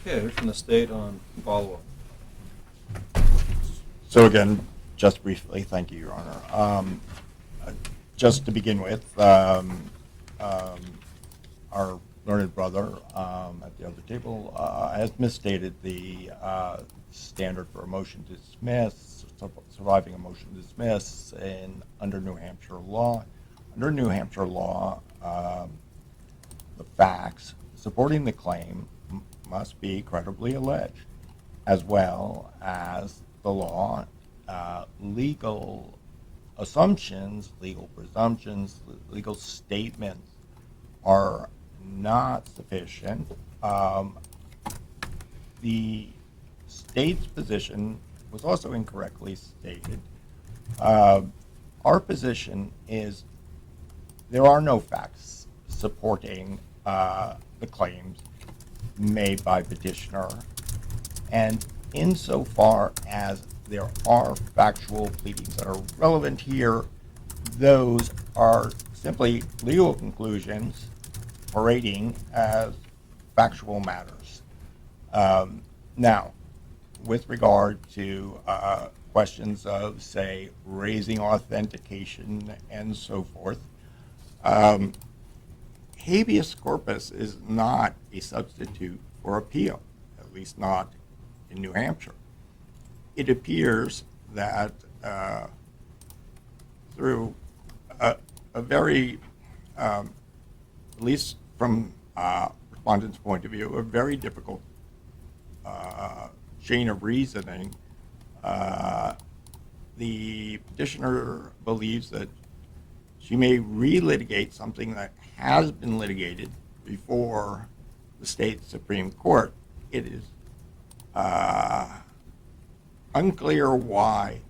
Okay, here's from the state on follow-up. So again, just briefly, thank you, Your Honor. Uh, just to begin with, our learned brother at the other table has misstated the standard for a motion to dismiss, surviving a motion to dismiss under New Hampshire law. Under New Hampshire law, the facts supporting the claim must be credibly alleged, as well as the law, legal assumptions, legal presumptions, legal statements are not sufficient. The state's position was also incorrectly stated. Our position is there are no facts supporting the claims made by petitioner, and insofar as there are factual pleadings that are relevant here, those are simply legal conclusions parading as factual matters. Now, with regard to questions of, say, raising authentication and so forth, habeas corpus is not a substitute for appeal, at least not in New Hampshire. It appears that through a very, at least from respondent's point of view, a very difficult chain of reasoning, the petitioner believes that she may relitigate something that has been litigated before the state Supreme Court. It is unclear why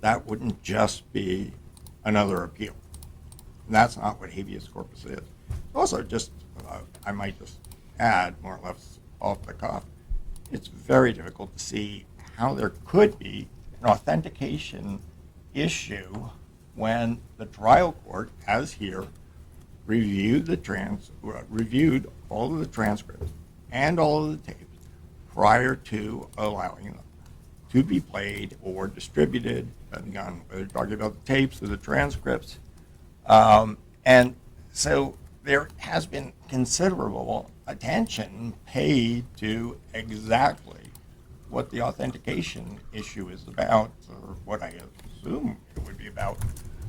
that wouldn't just be another appeal. And that's not what habeas corpus is. Also, just I might just add, more or less off the cuff, it's very difficult to see how there could be an authentication issue when the trial court, as here, reviewed all of the transcripts and all of the tapes prior to allowing them to be played or distributed, depending on whether you're talking about the tapes or the transcripts. And so there has been considerable attention paid to exactly what the authentication issue is about, or what I assume it would be about.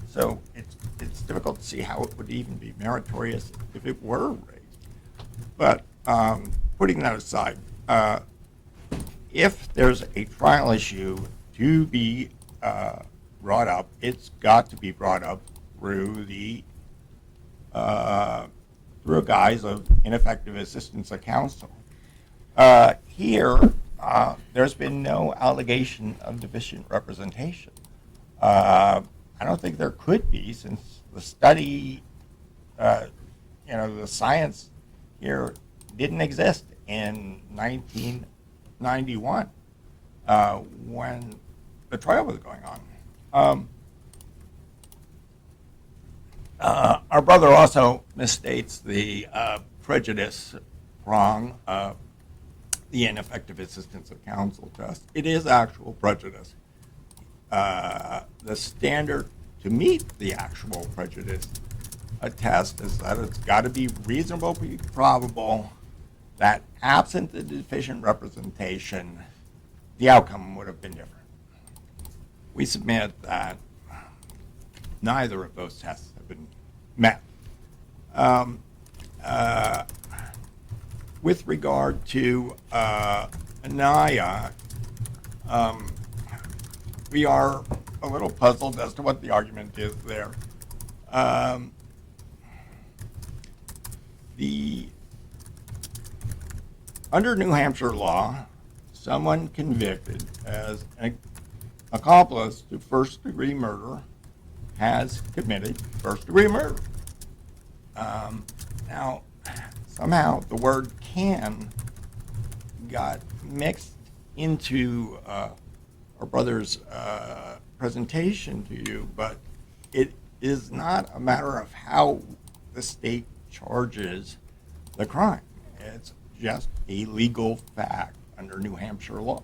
So it's difficult to see how it would even be meritorious if it were raised. But putting that aside, if there's a trial issue to be brought up, it's got to be brought up through through a guise of ineffective assistance of counsel. Here, there's been no allegation of deficient representation. I don't think there could be, since the study, the science here didn't exist in 1991 when the trial was going on. Our brother also misstates the prejudice prong of the ineffective assistance of counsel test. It is actual prejudice. The standard to meet the actual prejudice test is that it's got to be reasonably probable that absent the deficient representation, the outcome would have been different. We submit that neither of those tests have been met. With regard to Anaya, we are a little puzzled as to what the argument is there. Under New Hampshire law, someone convicted as an accomplice to first-degree murder has committed first-degree murder. Now, somehow the word "can" got mixed into our brother's presentation to you, but it is not a matter of how the state charges the crime. It's just a legal fact under New Hampshire law.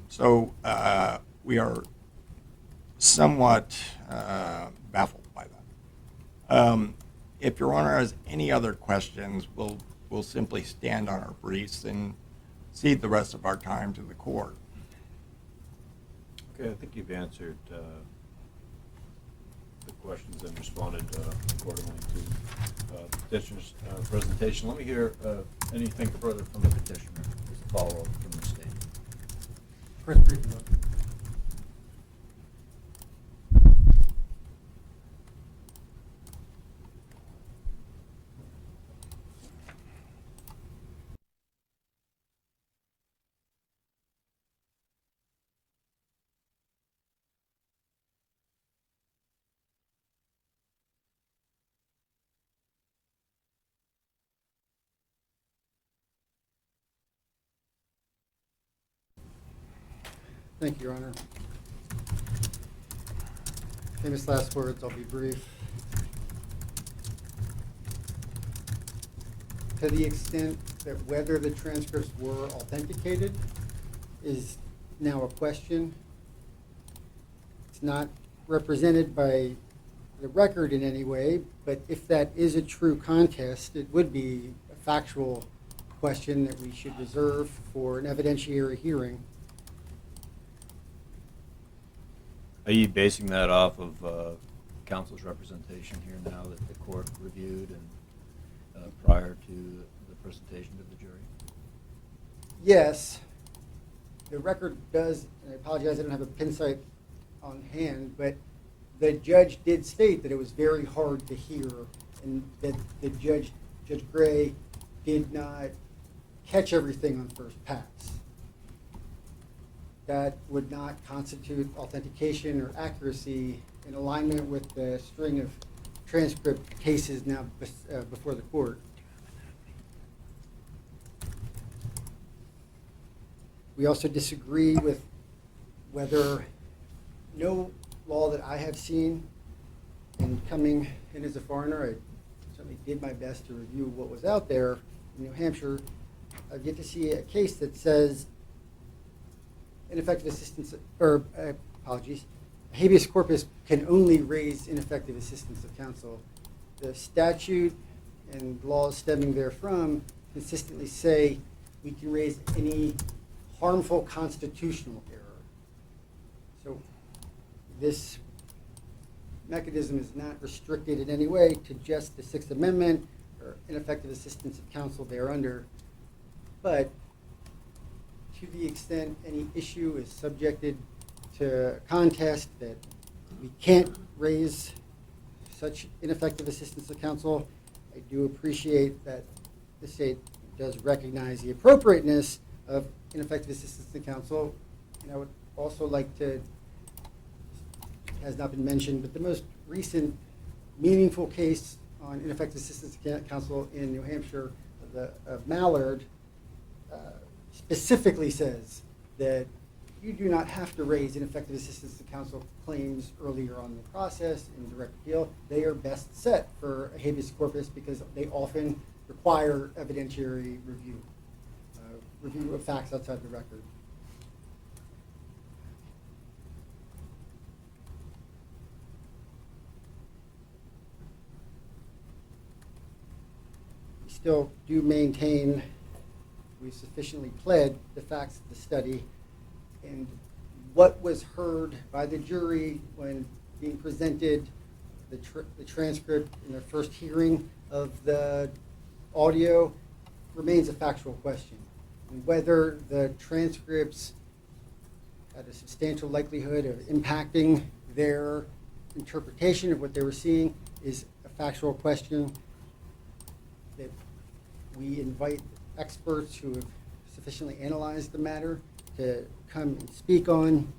So we are somewhat baffled by that. If Your Honor has any other questions, we'll simply stand on our briefs and cede the rest of our time to the court. Okay, I think you've answered the questions and responded accordingly to the petitioner's presentation. Let me hear anything further from the petitioner as a follow-up from the state. First briefing. Thank you, Your Honor. Famous last words, I'll be brief. To the extent that whether the transcripts were authenticated is now a question. It's not represented by the record in any way, but if that is a true contest, it would be a factual question that we should reserve for an evidentiary hearing. Are you basing that off of counsel's representation here now that the court reviewed and prior to the presentation to the jury? Yes, the record does, and I apologize, I don't have a pin site on hand, but the judge did state that it was very hard to hear and that the Judge Gray, did not catch everything on first pass. That would not constitute authentication or accuracy in alignment with the string of transcript cases now before the court. We also disagree with whether no law that I have seen, and coming in as a foreigner, I certainly did my best to review what was out there in New Hampshire. I've yet to see a case that says ineffective assistance, or apologies, habeas corpus can only raise ineffective assistance of counsel. The statute and laws stemming therefrom consistently say we can raise any harmful constitutional error. So this mechanism is not restricted in any way to just the Sixth Amendment or ineffective assistance of counsel thereunder, but to the extent any issue is subjected to contest that we can't raise such ineffective assistance of counsel, I do appreciate that the state does recognize the appropriateness of ineffective assistance to counsel. And I would also like to, it has not been mentioned, but the most recent meaningful case on ineffective assistance to counsel in New Hampshire, of Mallard, specifically says that you do not have to raise ineffective assistance to counsel claims earlier on in the process in direct appeal. They are best set for a habeas corpus because they often require evidentiary review, review of facts outside the record. We still do maintain we sufficiently pled the facts of the study and what was heard by the jury when being presented the transcript in their first hearing of the audio remains a factual question. And whether the transcripts had a substantial likelihood of impacting their interpretation of what they were seeing is a factual question that we invite experts who have sufficiently analyzed the matter to come and speak on.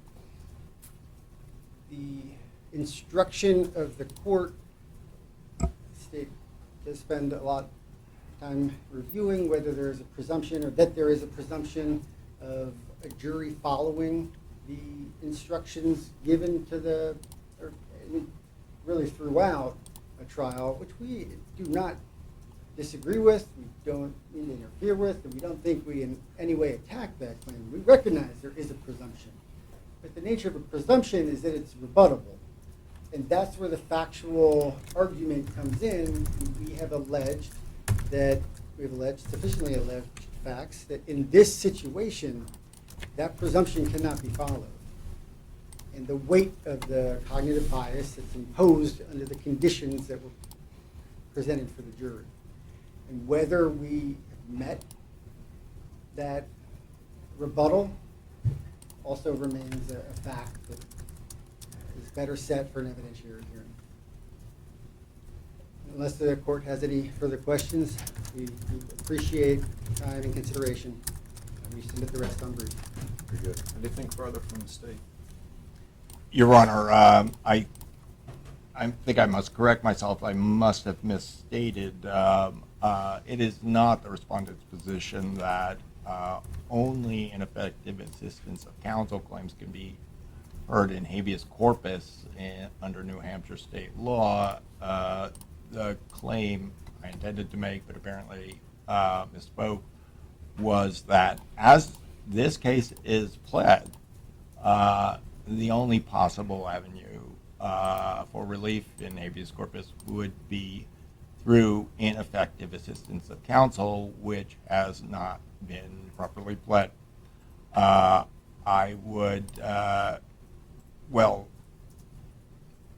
The instruction of the court, the state does spend a lot of time reviewing whether there is a presumption or that there is a presumption of a jury following the instructions given to the, or really throughout a trial, which we do not disagree with, we don't mean to interfere with, and we don't think we in any way attack that claim. We recognize there is a presumption. But the nature of a presumption is that it's rebuttable. And that's where the factual argument comes in. We have sufficiently alleged facts that in this situation, that presumption cannot be followed. And the weight of the cognitive bias that's imposed under the conditions that were presented for the jury. And whether we have met that rebuttal also remains a fact that is better set for an evidentiary hearing. Unless the court has any further questions, we appreciate time and consideration. And we submit the rest on brief. Very good. Anything further from the state? Your Honor, I think I must correct myself. I must have misstated. It is not the respondent's position that only ineffective assistance of counsel claims can be heard in habeas corpus under New Hampshire state law. The claim I intended to make, but apparently misspoke, was that as this case is pled, the only possible avenue for relief in habeas corpus would be through ineffective assistance of counsel, which has not been properly pled. I would, well,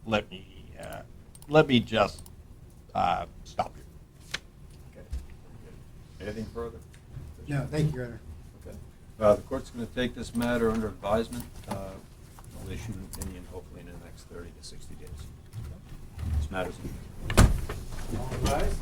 let me just stop here. Okay. Anything further? No, thank you, Your Honor. Okay. The court's going to take this matter under advisement. We'll issue an opinion hopefully in the next 30 to 60 days. This matter's in. All rise.